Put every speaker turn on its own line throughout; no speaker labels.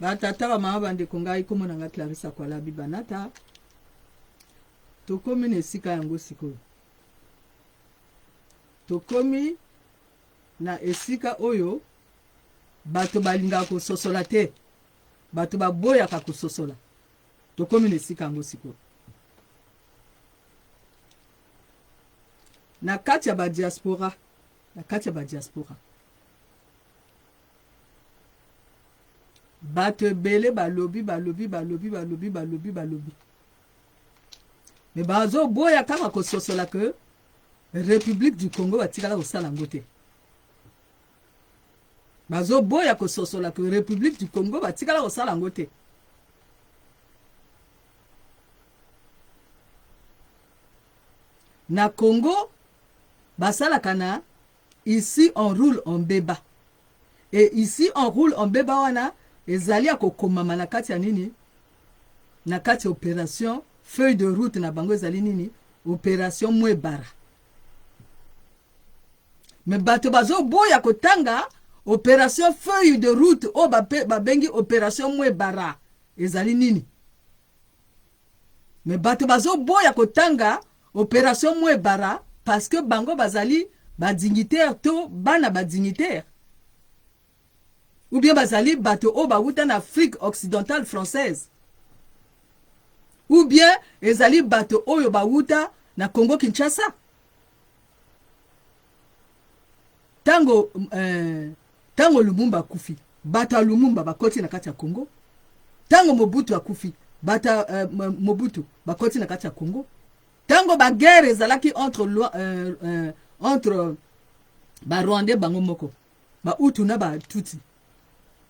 batata bamama bandeko ngai kombo na nga Clarisse Akwalabi Banata tokomi na esika yango sikoyo tokomi na esika oyo bato balingaka kososola te bato baboyaka kososola tokomi na esika yango sikoyo na kati ya badiaspora bato ebele balobi me bazoboya kaka kososola ke République du Congo batikala kosala yango te bazoboya kososola ke République du Congo batikala kosala yango te na Congo basalaka na ici on roule en béba et ici on roule en béba wana ezali akokomama na kati ya nini na kati ya opération feuille de route na bango ezali nini opération Mwebara me bato bazoboya kotanga opération feuille de route o babengi opération Mwebara ezali nini me bato bazoboya kotanga opération Mwebara parce que bango bazali badignitaire to bana badignitaire ou bien bazali bato o bauta na Afrique occidentale française ou bien ezali bato oyo bauta na Congo Kinshasa tango Lumumba kufi bata Lumumba bakoti na kati ya Congo tango Mobutu akufi bata Mobutu bakoti na kati ya Congo tango ba guerre ezalaki entre ba Rwandais bango moko ba Hutu na ba Tutsi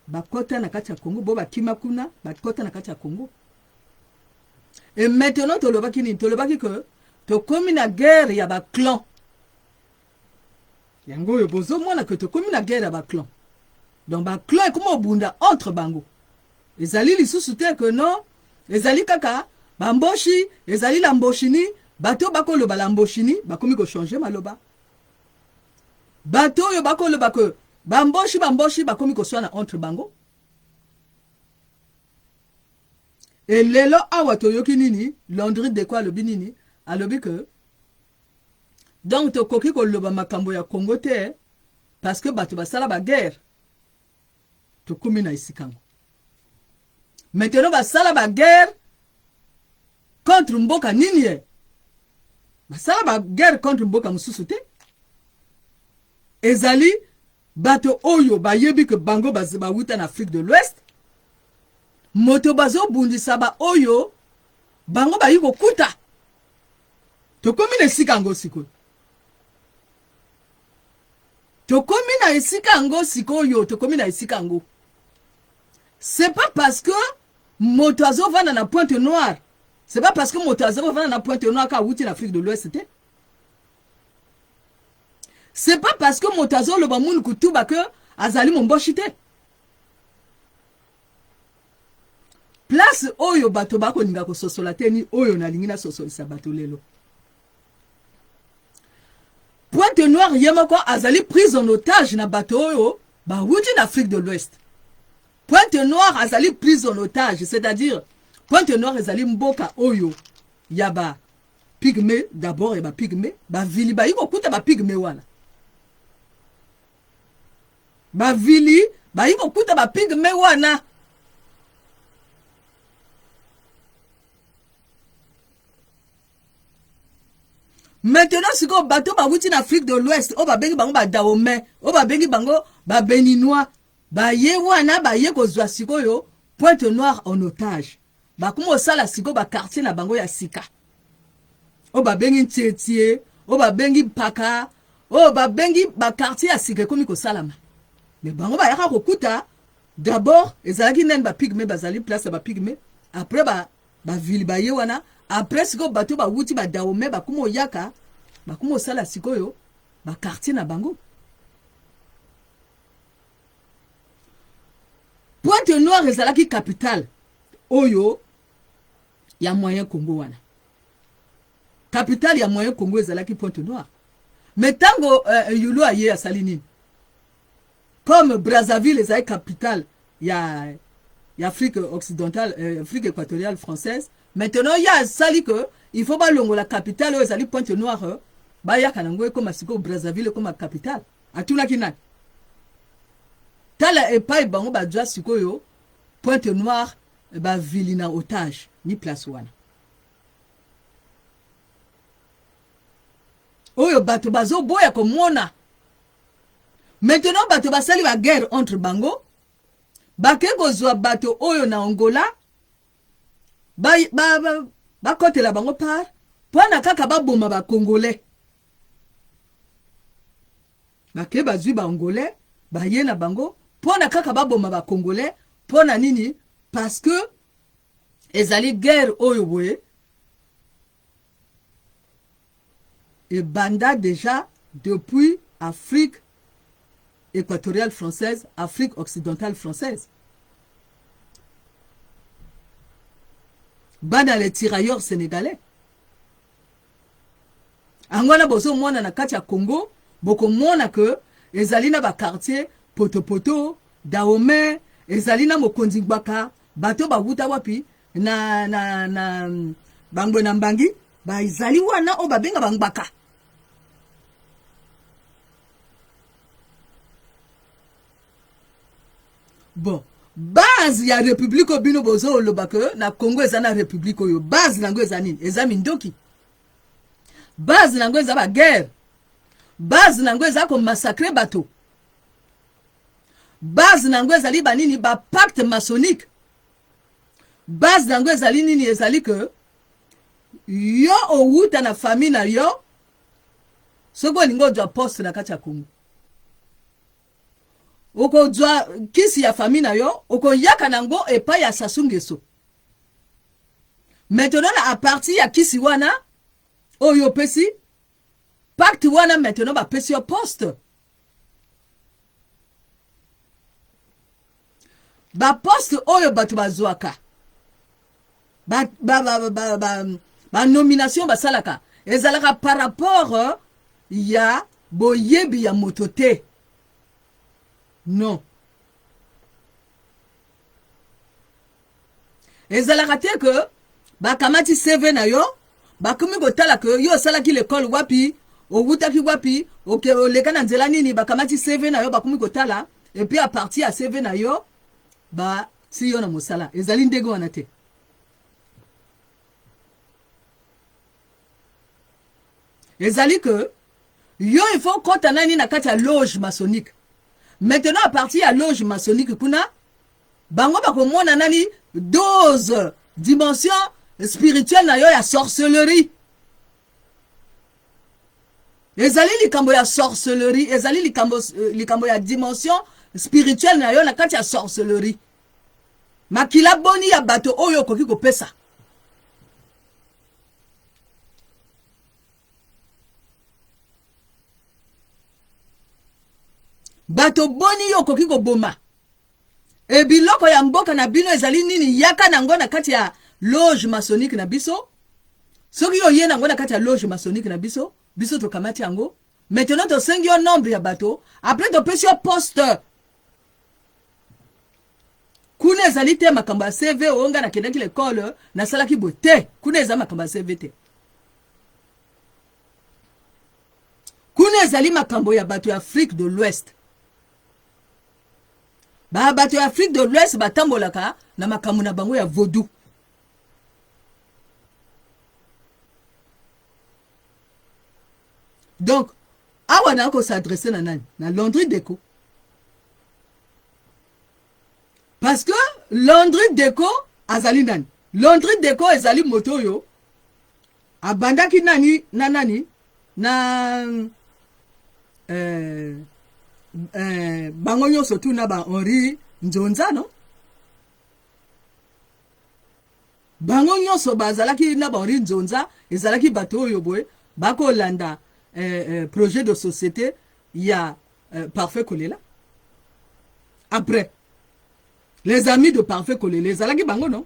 bakota na kati ya Congo bo bakima kuna bakota na kati ya Congo et maintenant tolobaki que tokomi na guerre ya ba clan yango yo bozo mona que tokomi na guerre ya ba clan donc ba clan e komo bunda entre bango ezali lisusu te que non ezali kaka bamboshi ezali la mboshini bato bakoloba la mboshini bakomi ko changer maloba bato yo bakoloba que bamboshi bakomi ko swana entre bango et lelo awa toyoki nini Landry de quoi alobi nini alobi que donc tokoki koloba makambo ya Congo te parce que bato basala ba guerre tokomi na isikango maintenant basala ba guerre contre mboka nini ye basala ba guerre contre mboka mususu te ezali bato oyo bayebi que bango bauta na Afrique de l'Ouest moto bazo bundisa ba oyo bango bayi kokuta tokomi na esika yango sikoyo tokomi na esika yango sikoyo tokomi na esika yango c'est pas parce que moto azovanda na Pointe Noire c'est pas parce que moto azovanda na Pointe Noire ka wuti na Afrique de l'Ouest te c'est pas parce que moto azoloba munu kutuba que azali momboshi te place oyo bato bakolinga kososola te ni oyo nalingi na sosolisa bato lelo Pointe Noire yemoko azali prise en otage na bato oyo bawuti na Afrique de l'Ouest Pointe Noire azali prise en otage c'est-à-dire Pointe Noire ezali mboka oyo ya ba pygmée d'abord et ba pygmée ba vili ba yiko kuta ba pygmée wana ba vili ba yiko kuta ba pygmée wana maintenant siko bato ba wuti na Afrique de l'Ouest o ba bengi bango ba Dahomey o ba bengi bango ba Béninois ba ye wana ba ye kozwa siko yo Pointe Noire en otage ba kumo sala siko ba quartier na bango ya sika o ba bengi Tietie o ba bengi Paka o ba bengi ba quartier ya sika komi ko salama mais bango ba yaka kokuta d'abord ezalaki nen ba pygmée bazali place ba pygmée après ba ville ba ye wana après siko bato ba wuti ba Dahomey ba kumo yaka ba kumo sala sikoyo ba quartier na bango Pointe Noire ezalaki capitale oyo ya moyen Congo wana capitale ya moyen Congo ezalaki Pointe Noire mais tango yulo aye asali nini comme Brazzaville ezalaki capitale ya Afrique occidentale, Afrique équatoriale française. Maintenant, il y a ça que il faut pas longo la capitale où ils Pointe-Noire. Bah ya kanango comme Siko Brazzaville comme capitale. A tout la kinat. Tala et pas bango ba dja Siko yo Pointe-Noire ba ville na otage ni place wana. Oyo bato bazo boya ko mona. Maintenant bato basali ba guerre entre bango. Bake gozwa bato oyo na Angola. Ba kote la bango par. Pwana kaka ba boma ba Congolais. Bake bazwi ba Angolais. Ba ye na bango. Pwana kaka ba boma ba Congolais. Pona nini? Parce que ezali guerre oyo boye. Et banda déjà depuis Afrique équatoriale française, Afrique occidentale française. Banda les tirailleurs sénégalais. Angwana bozo mwana na kati ya Congo, boko mwana que ezali na ba quartier Poto, Dahomey, ezali na Mokonzi Gbaka, bato ba wuta wapi na bangwe na mbangi, ba ezali wana o babenga bangbaka. Bon, base ya république obino bozo olobake na Congo ezana république oyo base nango ezanini ezami ndoki base nango ezaba guerre base nango ezako massacrer bato base nango ezali banini ba pacte maçonnique base nango ezali nini ezali que yo outa na famille na yo soko lingo dwa poste na kati ya Congo oko dwa kisi ya famille na yo oko yaka nango epa ya Sassou Nguesso. Maintenant à partir ya kisi wana oyo pesi pacte wana maintenant ba pesi yo poste ba poste oyo batu bazwaka ba nomination basalaka ezalaka par rapport ya boyebi ya motote. Non. Ezalaka te que bakamati CV na yo bakomi kotala que yo salaki l'école wapi owutaki wapi oke oleka na nzela nini bakamati CV na yo bakomi kotala et puis à partir ya CV na yo ba si yo na mosala ezali ndenge wana te. Ezali que yo il faut kota nani na kati ya loge maçonnique. Maintenant, à partir à loge maçonnique, kuna, bango bako mona nani dose, dimension spirituelle na yo ya sorcellerie. Ezali likambo ya sorcellerie, ezali likambo ya dimension spirituelle na yo na kati ya sorcellerie. Makila boni ya bato oyo koki ko pesa. Bato boni yo koki ko boma. E biloko ya mboka na bino ezali nini yaka nango na kati ya loge maçonnique na biso. Soki yo ye nango na kati ya loge maçonnique na biso, biso to kamati yango. Maintenant to sengi yo nombre ya bato, après to pesi yo poste. Kuna ezali te makambo ya CV onga na kendaki l'école na salaki bote. Kuna ezali makambo ya CV te. Kuna ezali makambo ya bato ya Afrique de l'Ouest. Ba bato ya Afrique de l'Ouest batambolaka na makambo na bango ya vaudou. Donc, awa na ko s'adresser na nani? Na Landry Deco. Parce que Landry Deco azali nani? Landry Deco ezali moto yo. Abandaki nani na nani? Na bango nyonso tu na ba Henri Nzonza no? Bango nyonso bazalaki na ba Henri Nzonza ezalaki bato oyo boye bako landa projet de société ya Parfait Kolela. Après les amis de Parfait Kolela ezalaki bango no?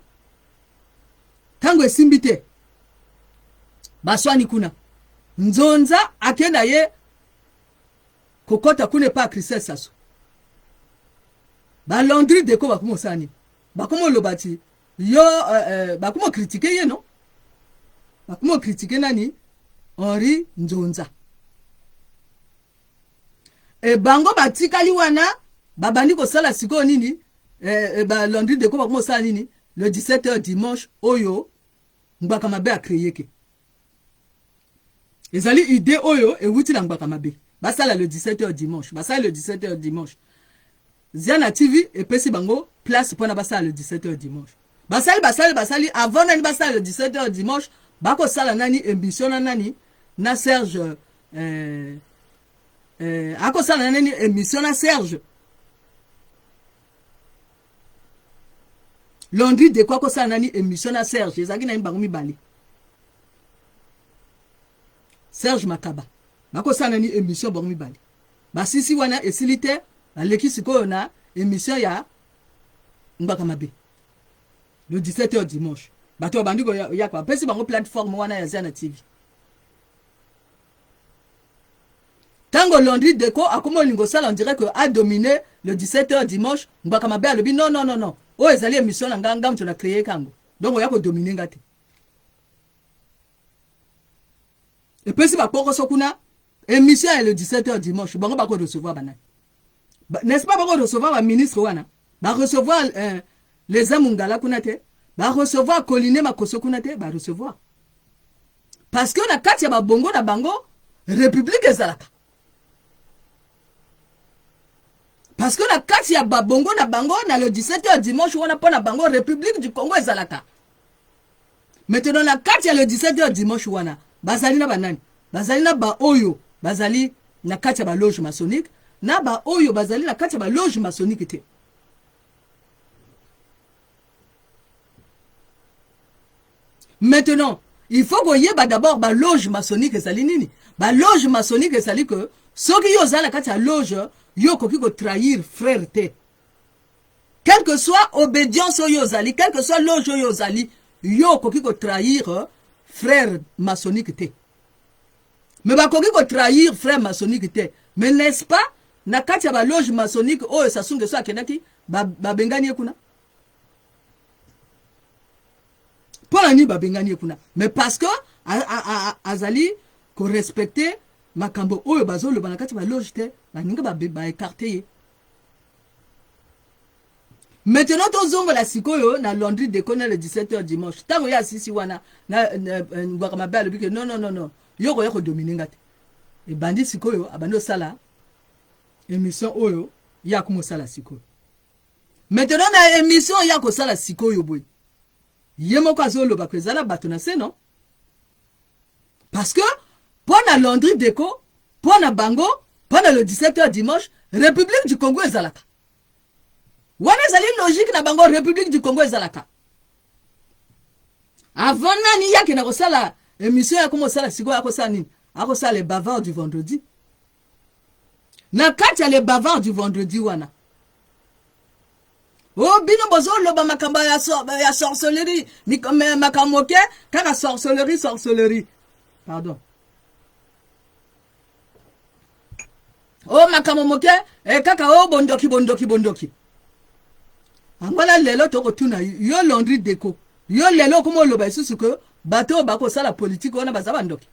Tango esimbite baswani kuna Nzonza akenda ye kokota kune pa Christelle Sassou. Ba Landry Deco bakumo sani. bakomo lobati yo bakomo critiquer ye non bakomo critiquer nani Henri Nzonza e bango batikali wana babandi ko sala siko nini ba Landry Deco bakomo sala nini le 17h dimanche oyo Ngbaka Mabe a créé ke ezali idée oyo e wuti na Ngbaka Mabe basala le 17h dimanche basala le 17h dimanche Ziana TV et pesi bango place pour na basala le 17h dimanche basali avant nani basala le 17h dimanche bako sala nani émission na nani na Serge ako sala nani émission na Serge Landry Deco ko sala nani émission na Serge ezaki na bango mibali Serge Makaba bako sala nani émission bango mibali basisi wana esilite aleki sikoyo na émission ya Ngbaka Mabe le 17h dimanche bato bandi ko ya kwa pesi bango plateforme wana ya Ziana TV tango Landry Deco akomo lingo sala on dirait que a dominé le 17h dimanche Ngbaka Mabe alobi non o ezali émission na nganga mtu na créer kango donc ya ko dominer ngate et pesi ba poko sokuna émission ya le 17h dimanche bango ba ko recevoir banani n'est-ce pas ba ko recevoir ba ministre wana ba recevoir les amungala kunate ba recevoir Coline Makoso kunate ba recevoir parce que na kati ya ba bongo na bango république ezalaka parce que na kati ya ba bongo na bango na le 17h dimanche wana pona bango république du Congo ezalaka maintenant na kati ya le 17h dimanche wana bazali na banani bazali na ba oyo bazali na kati ya ba loge maçonnique na ba oyo bazali na kati ya ba loge maçonnique te maintenant il faut que yeba d'abord ba loge maçonnique ezali nini ba loge maçonnique ezali que soki yo zala kati ya loge yo koki ko trahir frère te quelle que soit obédience yo zali quelle que soit loge yo zali yo koki ko trahir frère maçonnique te mais ba koki ko trahir frère maçonnique te mais n'est-ce pas na kati ya ba loge maçonnique oyo sasunge so akenaki ba bengani kuna pour ani ba bengani kuna mais parce que azali ko respecter makambo oyo bazolo bana kati ba loge te baninga ba écarter maintenant tozongo la sikoyo na Landry Deco le 17h dimanche tango ya sisi wana na Ngbaka Mabe alobi que non yoko yako dominer ngate e bandi sikoyo abando sala émission oyo ya ko sala sikoyo maintenant na émission ya ko sala sikoyo boy yemo kwa zolo ba kwezala bato na se non parce que pour na Landry Deco pour na bango pendant le 17h dimanche République du Congo ezalaka wana ezali logique na bango République du Congo ezalaka avant nani yake na kosala émission ya komo sala siko ya kosala nini akosala les bavards du vendredi na kati ya les bavards du vendredi wana oh bino bozo loba makamba ya sorcellerie makambo ke kaka sorcellerie pardon oh makambo moke kaka oh bondoki angwala lelo toko tuna yo Landry Deco yo lelo komo loba isusu que bato bako sala politique wana bazaba ndoki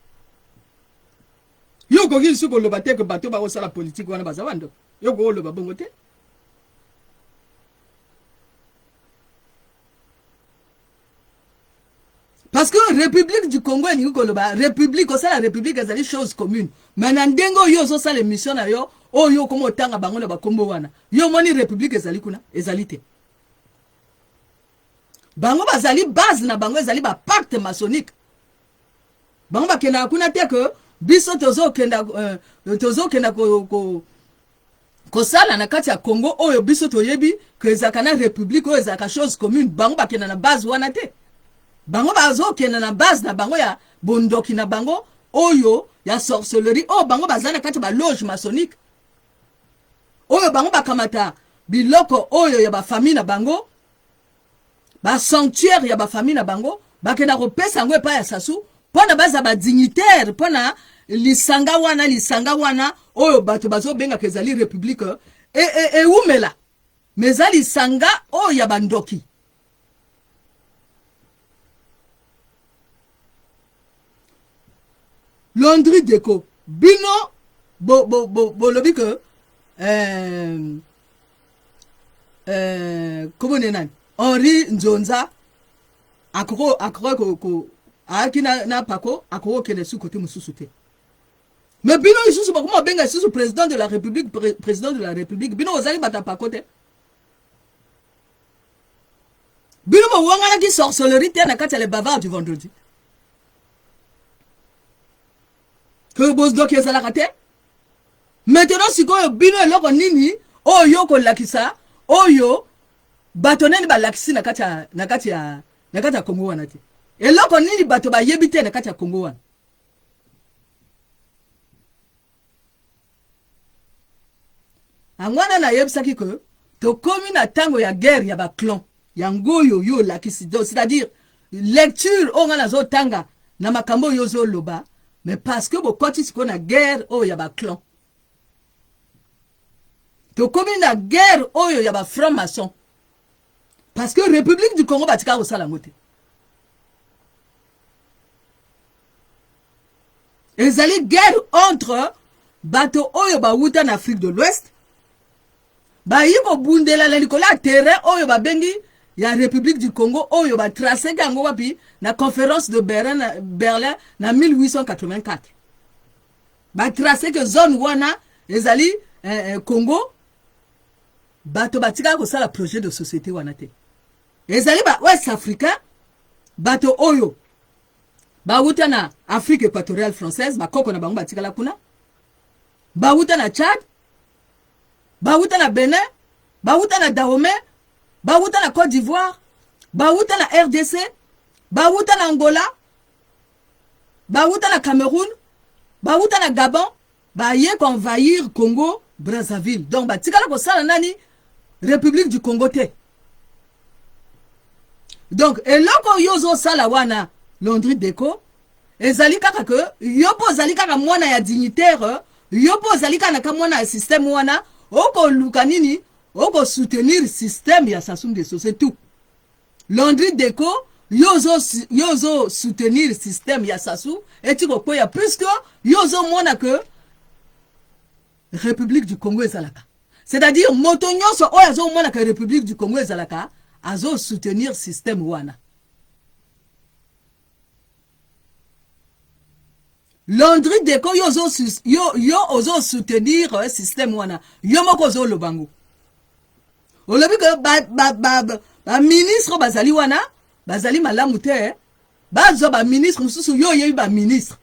yo koki isuko loba te que bato bako sala politique wana bazaba ndoki yo ko loba bongo te parce que République du Congo ni ko loba république ça la république ezali chose commune mais na ndengo yo so sala mission na yo oyo komo tanga bango na bakombo wana yo moni république ezali kuna ezali te bango bazali base na bango ezali ba pacte maçonnique bango bakena kuna te que biso tozo kenda ko sala na kati ya Congo oyo biso toyebi que ezakana république oyo ezaka chose commune bango bakena na base wana te bango bazo kena na base na bango ya bondoki na bango oyo ya sorcellerie oh bango bazana kati ba loge maçonnique oyo bango bakamata biloko oyo ya ba famille na bango ba sanctuaire ya ba famille na bango bakena kopesa ngo epa ya sasu pona baza ba dignitaire pona lisanga wana oyo bato bazo benga kezali république umela mezali sanga oyo ya bandoki Landry Deco bino lobi que comment on Henri Nzonza akoro ko aki na pako akoro kene su côté mususu te. Mais bino isusu ba comment benga isusu président de la République bino ozali bata pako te. Bino mo wangana ki sorcellerie te na kati les bavards du vendredi. Que boss doc ezala kate. Maintenant sikoyo bino eloko nini oyo ko lakisa oyo batoneni ba lakisi na kati ya Congo wana te. Eloko nini bato ba yebite na kati ya Congo wana. Angwana na yebisaki que to komi na tango ya guerre ya ba clan ya ngoyo yo lakisi do, c'est-à-dire lecture on na zo tanga na makambo yo zo loba, mais parce que bo koti siko na guerre o ya ba clan. To komi na guerre oyo ya ba franc-maçon. Parce que République du Congo batika au salangote. Ezali guerre entre bato oyo ba wuta na Afrique de l'Ouest. Ba yiko bundela la likola terrain oyo ba bengi ya République du Congo oyo ba tracé gango wapi na conférence de Berlin na 1884. Ba tracé que zone wana ezali Congo bato batika ko sala projet de société wana te. Ezali ba West Africain bato oyo ba wuta na Afrique équatoriale française ba koko na bango batika la kuna. Ba wuta na Tchad, ba wuta na Benin, ba wuta na Dahomey, ba wuta na Côte d'Ivoire, ba wuta na RDC, ba wuta na Angola, ba wuta na Cameroun, ba wuta na Gabon, ba yé envahir Congo Brazzaville. Donc ba tika la ko sala nani République du Congo te. Donc eloko yozo sala wana Landry Deco ezali kaka que yopo zali kaka mwana ya dignitaire, yopo zali kaka mwana ya système wana oko luka nini oko soutenir système ya Sassou Nguesso, c'est tout. Landry Deco yozo soutenir système ya Sassou etiko koya puisque yozo mwana que République du Congo ezalaka. C'est-à-dire moto nyonso oyo azo mwana que République du Congo ezalaka azo soutenir système wana. Landry Deco yo ozo soutenir système wana. Yo moko ozo lobango. Olobi que ba ministre bazali wana, bazali malamu te. Bazo ba ministre mususu yo yebi ba ministre.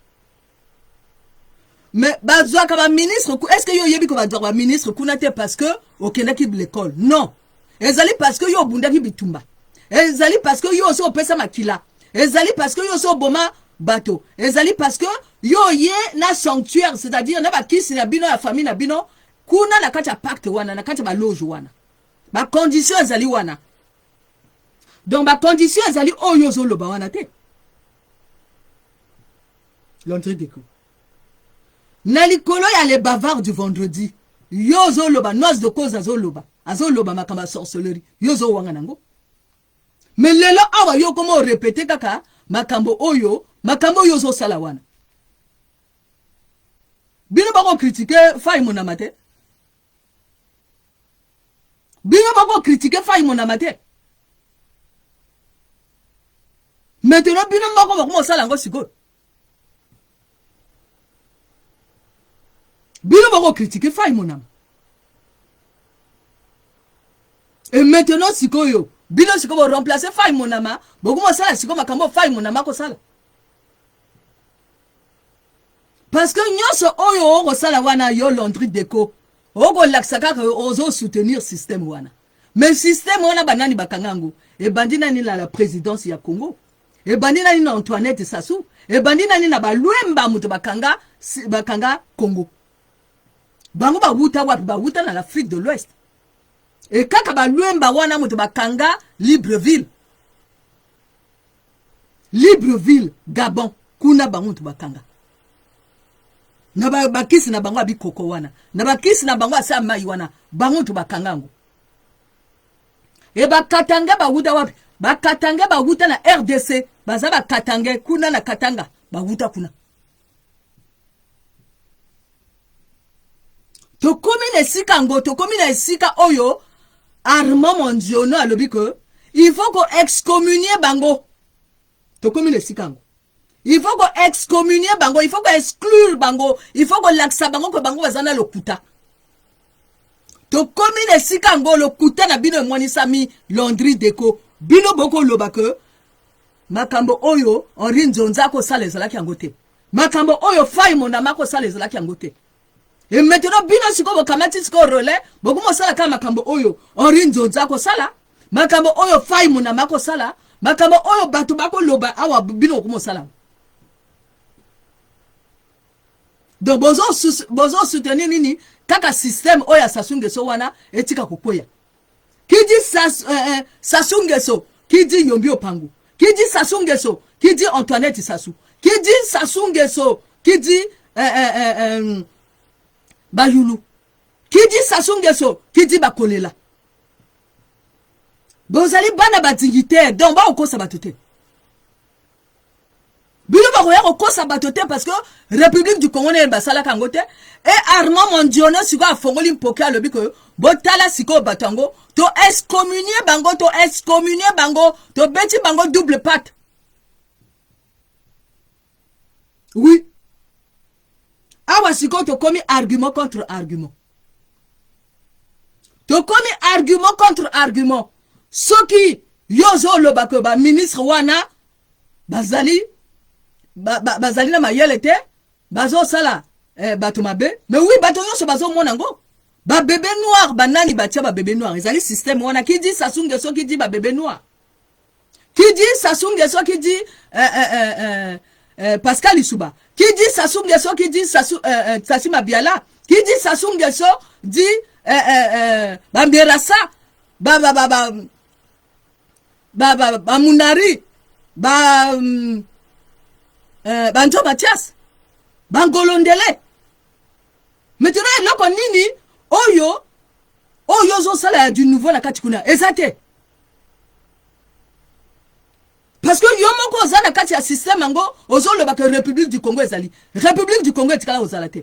Mais bazo ka ba ministre, est-ce que yo yebi ko ba ministre kuna te parce que okendaki l'école? Non. Ezali parce que yo bundaki bitumba. Ezali parce que yo so pesa makila. Ezali parce que yo so boma bateau. Ezali parce que yo ye na sanctuaire, c'est-à-dire na ba kisi na bino ya famille na bino kuna na kati ya pacte wana na kati ya ba loge wana. Ba condition ezali wana. Donc ba condition ezali oyo zo loba wana te. Landry Deco. Na likolo ya les bavards du vendredi. Yo zo loba noce de cause azo loba. Azo loba makamba sorcellerie. Yo zo wanga nango. Mais lelo awa yo comment répéter kaka makambo oyo zo sala wana. Bino bako critiquer Faye Monamate. Bino bako critiquer Faye Monamate. Maintenant bino bako sala ngo siko. Bino bako critiquer Faye Monama. Et maintenant sikoyo bino siko bo remplacer Faye Monama, boko sala siko makambo Faye Monama ko sala. Parce que nyonso oyo oko sala wana yo Landry Deco, oko laksaka ko ozo soutenir système wana. Mais système wana banani bakangango, e bandina ni la présidence ya Congo. E bandina ni na Antoinette Sassou, e bandina ni na balwemba muto bakanga Congo. Bango ba wuta wapi ba wuta na l'Afrique de l'Ouest. Et kaka balwemba wana muto bakanga Libreville, Gabon, kuna bango muto bakanga. Na bakisi na bango abikoko wana. Na bakisi na bango asa mai wana. Bango muto bakangango. E bakatanga ba wuta wapi? Bakatanga ba wuta na RDC. Baza bakatanga kuna na katanga ba wuta kuna. tokomi na esika ngo tokomi na esika oyo Armand Mondiono alobi que il faut qu'on excommunier bango tokomi na esika ngo il faut qu'on excommunier bango il faut qu'on exclure bango il faut qu'on laksa bango que bango bazana lokuta tokomi na esika ngo lokuta na bino monisami laundry déco bino boko loba que makambo oyo Henri Nzonza ko sala ezalaki yango te makambo oyo Fai Mondama ko sala ezalaki yango te et maintenant bino siko bokamati siko relais bokumo sala kama makambo oyo Henri Nzonza ko sala makambo oyo Fai Mondama ko sala makambo oyo bato bako loba awa bino kumo sala donc bozo soutenir nini kaka système oyo Sassou Nguesso wana etika kokoya qui dit Sassou Nguesso qui dit Yombi Opangu qui dit Sassou Nguesso qui dit Antoinette Sassou qui dit Sassou Nguesso qui dit Bayulu qui dit Sassou Nguesso qui dit Bakolela bozali bana ba dignitaire donc ba okosa batote bino ba koya okosa batote parce que République du Congo ne basala kangote et Armand Mondiono siko afongoli mpoke alobi ko botala siko batango to excommunier bango to beti bango double patte oui awa siko to komi argument contre argument to komi argument contre argument soki yozo loba ko ba ministre wana bazali na mayele te bazo sala bato mabe mais oui bato nyonso bazo mona ngo ba bébé noir banani batia ba bébé noir ezali système wana qui dit Sassou Nguesso qui dit ba bébé noir qui dit Sassou Nguesso qui dit Pascal Issouba qui dit Sassou Nguesso qui dit Sassi Mabiala qui dit Sassou Nguesso dit Bamberasa ba Munari Banjo Mathias Bangolondele maintenant loko nini oyo zo sala du nouveau la katikuna ezate parce que yo moko za na kati ya système ngo ozo loba que République du Congo ezali République du Congo etikala ozala te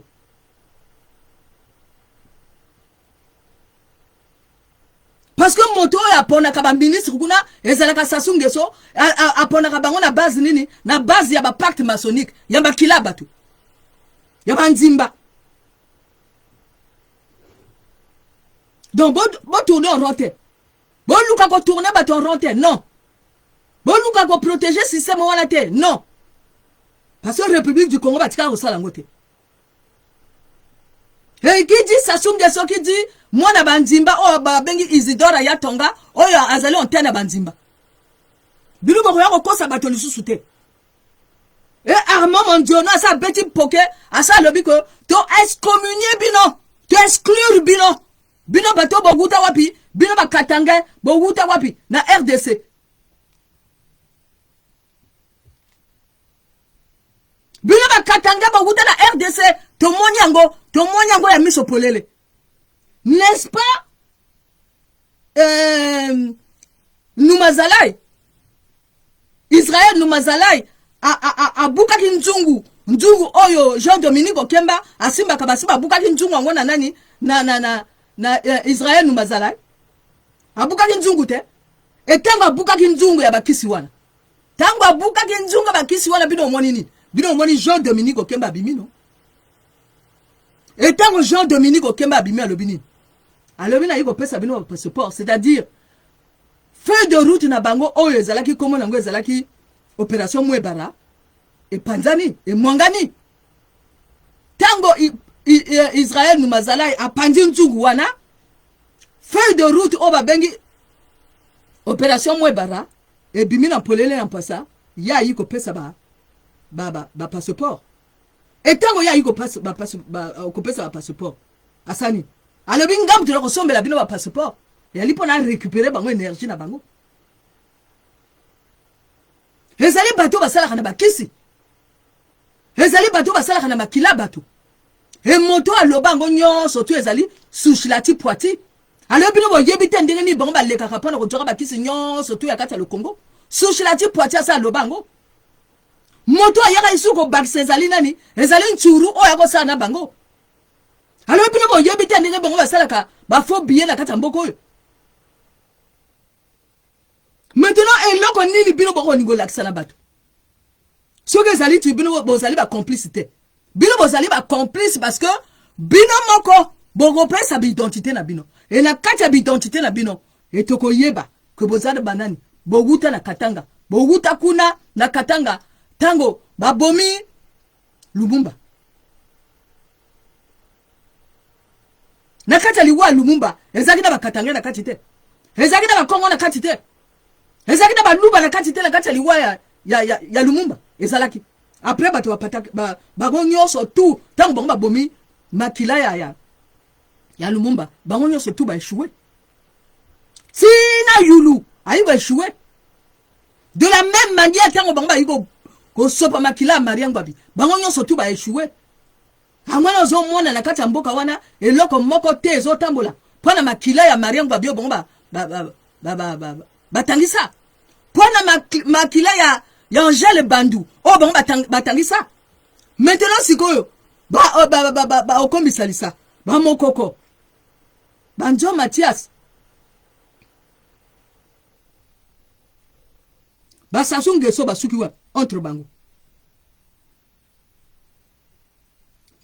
parce que moto ya pona ka ba ministre kuna ezala ka Sassou Nguesso apona ka bango na base nini na base ya ba pacte maçonnique ya ba kilaba tu ya ba nzimba donc bon tourner en rond bon luka ko tourner ba ton rond non bon luka ko protéger système wana te non parce que République du Congo ba tika ko sala ngote et qui dit Sassou Nguesso qui dit moi na banzimba o ba bengi Isidora ya tonga oyo azali on tena banzimba bilu bako ya ko kosa bato lisusu te et Armand Mondiono asa beti poke asa lobi ko to excommunier bino to exclure bino bato boguta wapi bino bakatanga boguta wapi na RDC bino bakatanga boguta na RDC to monyango ya miso polele n'est-ce pas Numazalai Israël Numazalai a bukaki nzungu oyo Jean-Dominique Okemba asimba kabasimba bukaki nzungu ngo na nani na Israël Numazalai a bukaki nzungu te etango bukaki nzungu ya bakisi wana tango bukaki nzungu bakisi wana bino moni Jean-Dominique Okemba bimino etango Jean-Dominique Okemba bimi alobini alobina yiko pesa bino passeport c'est-à-dire feu de route na bango oyo ezalaki komo nango ezalaki opération Mwebara et Panzani et Mwangani tango Israël Numazalai a pandi nzungu wana feu de route o babengi opération Mwebara et bimi na polele na pasa ya yiko pesa ba passeport et tango ya yiko pesa ba passeport asani alobi ngam tu ko sombela bino ba passeport ya lipo na récupérer bango énergie na bango ezali bato basala kana bakisi ezali bato basala kana makila bato e moto aloba ngo nyonso tu ezali Sushilati Poiti alobi no boyebi te ndenge ni bango baleka kapana ko joka bakisi nyonso tu ya kata le Congo Sushilati Poiti asa aloba ngo moto ayaka isuko bakise ezali nani ezali nturu oya ko sana bango alors bino bo yebite ndenge bango basalaka ba faux billet na kata mboko oyo. Maintenant eloko nini bino boko ningolakisa na bato. Soki ezali tu bino bozali ba complicité. Bino bozali ba complice parce que bino moko bogo pesa ba identité na bino. Et na kati ya identité na bino etoko yeba que bozali banani boguta na Katanga. Boguta kuna na Katanga tango babomi Lumumba. Na kati ya liwa Lumumba ezaki na bakatanga na kati te. Ezaki na bakongo na kati te. Ezaki na baluba na kati te na kati ya liwa ya Lumumba. Ezalaki. Après bato bapataki bango nyonso tout tango bango babomi makila ya Lumumba bango nyonso tout ba échoué. Sina yulu ayi ba échoué. De la même manière tango bango ba yiko ko sopa makila Maria Ngwabi bango nyonso tout ba échoué. Amwana zo mwana na kati ya mboka wana eloko moko te zo tambola pona makila ya Maria Ngwabi bango batangisa pona makila ya Angèle Bandou oh bango batangisa. Maintenant sikoyo okombisa lisa ba mokoko banjo Mathias Sassou Nguesso basuki wa entre bango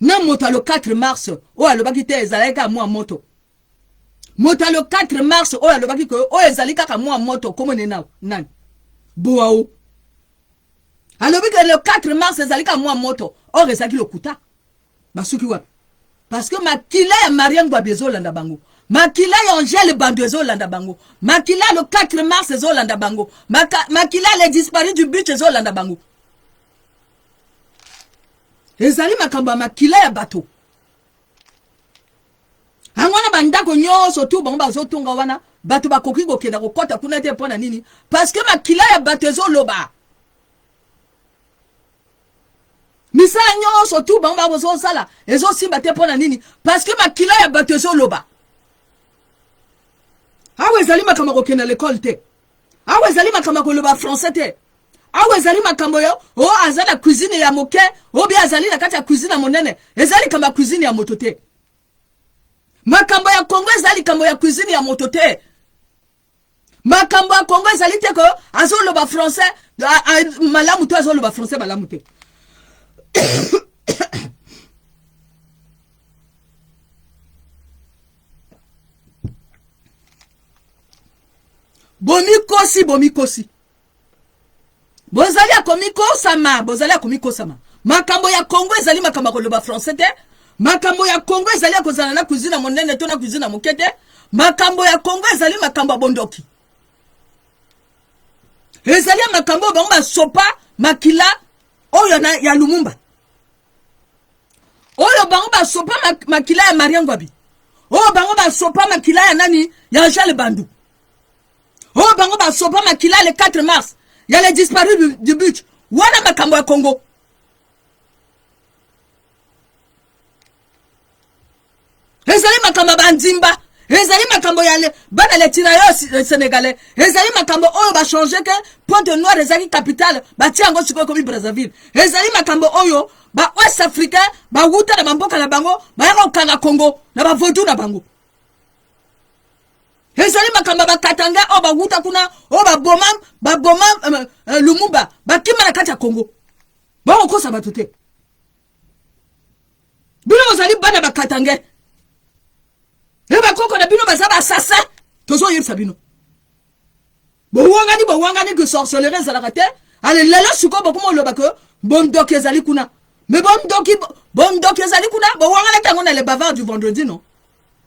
na moto le 4 mars o alobaki te ezalaka mwa moto moto le 4 mars o alobaki ko o ezalika ka mwa moto komo nena nani boao alobaki le 4 mars ezalika mwa moto o rezaki lokuta basuki wa parce que makila ya Maria Ngwabi ezolanda bango makila ya Angèle Bandou ezolanda bango makila le 4 mars ezolanda bango makila les disparus du but ezolanda bango ezali makambo makila ya bato angwana bandako nyonso tu bango bazotonga wana bato bakoki kokenda kokota kuna te pona nini parce que makila ya bato ezoloba misala nyonso tu bango bazosala ezosimba te pona nini parce que makila ya bato ezoloba awe ezali makambo kokenda l'école te awe ezali makambo koloba français te awe ezali makambo yo o azala cuisine ya moke o bi azali na kati ya cuisine ya monene ezali kama cuisine ya moto te makambo ya Kongo ezali kambo ya cuisine ya moto te makambo ya Kongo ezali te ko azoloba français malamu to azoloba français malamu te bomi kosi bozali akomiko sama makambo ya Kongo ezali makambo koloba français te makambo ya Kongo ezali akozala na cuisine monene to na cuisine moke te makambo ya Kongo ezali makambo bondoki ezali makambo bango basopa makila oyo na ya Lumumba oyo bango basopa makila ya Maria Ngwabi oyo bango basopa makila ya nani ya Angèle Bandou oyo bango basopa makila le 4 mars ya les disparus du but wana makambo ya Congo ezali makambo bandimba ezali makambo ya bana le tirailleurs sénégalais ezali makambo oyo ba changer que Pointe-Noire ezali capitale bati yango sikoyo komi Brazzaville ezali makambo oyo ba Ouest africain ba wuta na mboka na bango ba yako kanga Congo na ba vodou na bango ezali makambo ba Katanga o ba wuta kuna o ba bomam Lumumba ba kima na kati ya Congo ba okosa batote bino ozali bana ba Katanga eba koko na bino bazaba assassin tozo yebisa bino bo wangani que sorcellerie za la kate ale lelo suko bokumo loba que bondoki ezali kuna mais bondoki ezali kuna bo wangana tango na le bavard du vendredi non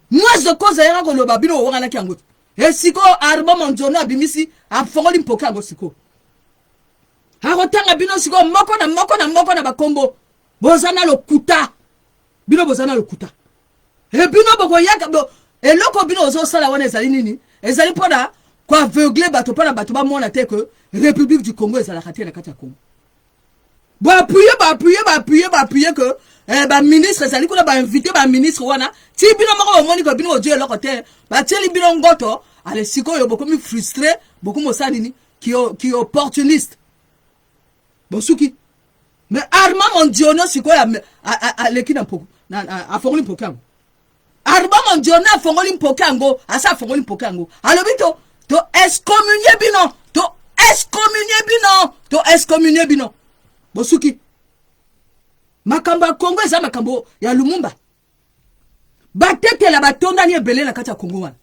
moi je cause era ko loba bino wangana kango e siko arbo monjono abimisi afongoli mpoka ngo siko akotanga bino siko moko na bakombo bozana lokuta bino bozana lokuta et bino boko yaka eloko bino ozo sala wana ezali nini ezali pona ko aveugler bato pona bato ba mona te que République du Congo ezala kati na kati ya Congo ba appuyer que ba ministre ezali kuna ba inviter ba ministre wana ti bino moko moni ko bino ojo eloko te ba tieli bino ngoto ale siko yo boko mi frustré boko mo sa nini qui opportuniste bosuki mais Armand Mondiono siko ya lekina poko na afongoli pokam arba mondiona fongoli mpokango asa fongoli mpokango alobi to excommunier bino to excommunier bino bosuki makambo ya Congo eza makambo ya Lumumba batetela batondani ebele na kati ya Congo wana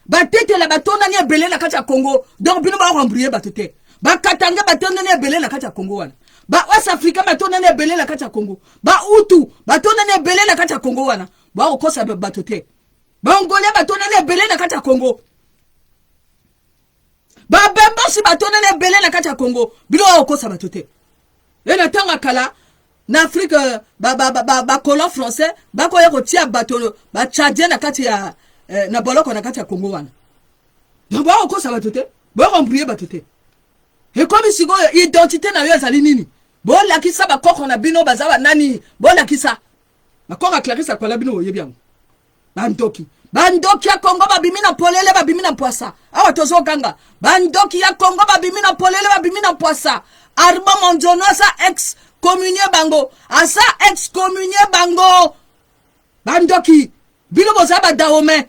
batetela batondani ebele na kati ya Congo donc bino ba rembrier batote bakatanga batondani ebele na kati ya Congo wana ba West Africa batondani ebele na kati ya Congo ba Utu batondani ebele na kati ya Congo wana ba okosa batote ba Ngolais batondani ebele na kati ya Congo ba Bembosi batondani ebele na kati ya Congo bino okosa batote ena tanga kala na Afrique ba colon français ba ko yako tia bato ba tchadien na kati ya na boloko na kati ya Congo wana donc ba okosa batote ba rembrier batote et comme si identité na yo ezali nini bo la kisa ba koko na bino bazaba nani bo la kisa ba koko Clarisse akola bino oyebi yango bandoki ya Congo babimi na polele babimi na poisa awa tozo kanga bandoki ya Congo babimi na polele babimi na poisa arma mondono sa ex communier bango asa ex communier bango bandoki bino boza ba daome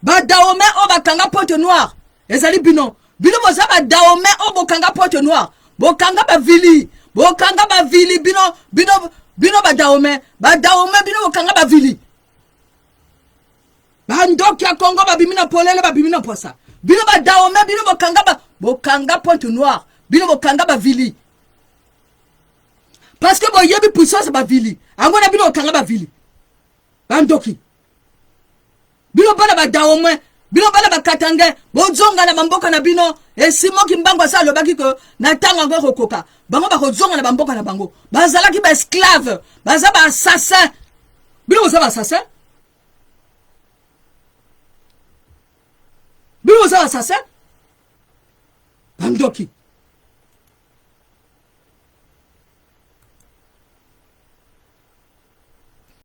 o bakanga Pointe Noire ezali bino boza ba daome o bokanga Pointe Noire bokanga ba vili bino ba daome bino bokanga ba vili bandoki ya Congo babimi na polele babimi na poisa bino ba daome bino bokanga Pointe Noire bino bokanga ba vili parce que bo yebi puissance ba vili angona bino okanga ba vili bandoki bino bana ba daome bino bana ba katange bozonga na mamboka na bino esimo kimbango sa lobaki ko na tanga ngo kokoka bango ba kozonga na mamboka na bango bazalaki ba esclave baza ba assassin bino boza ba assassin bandoki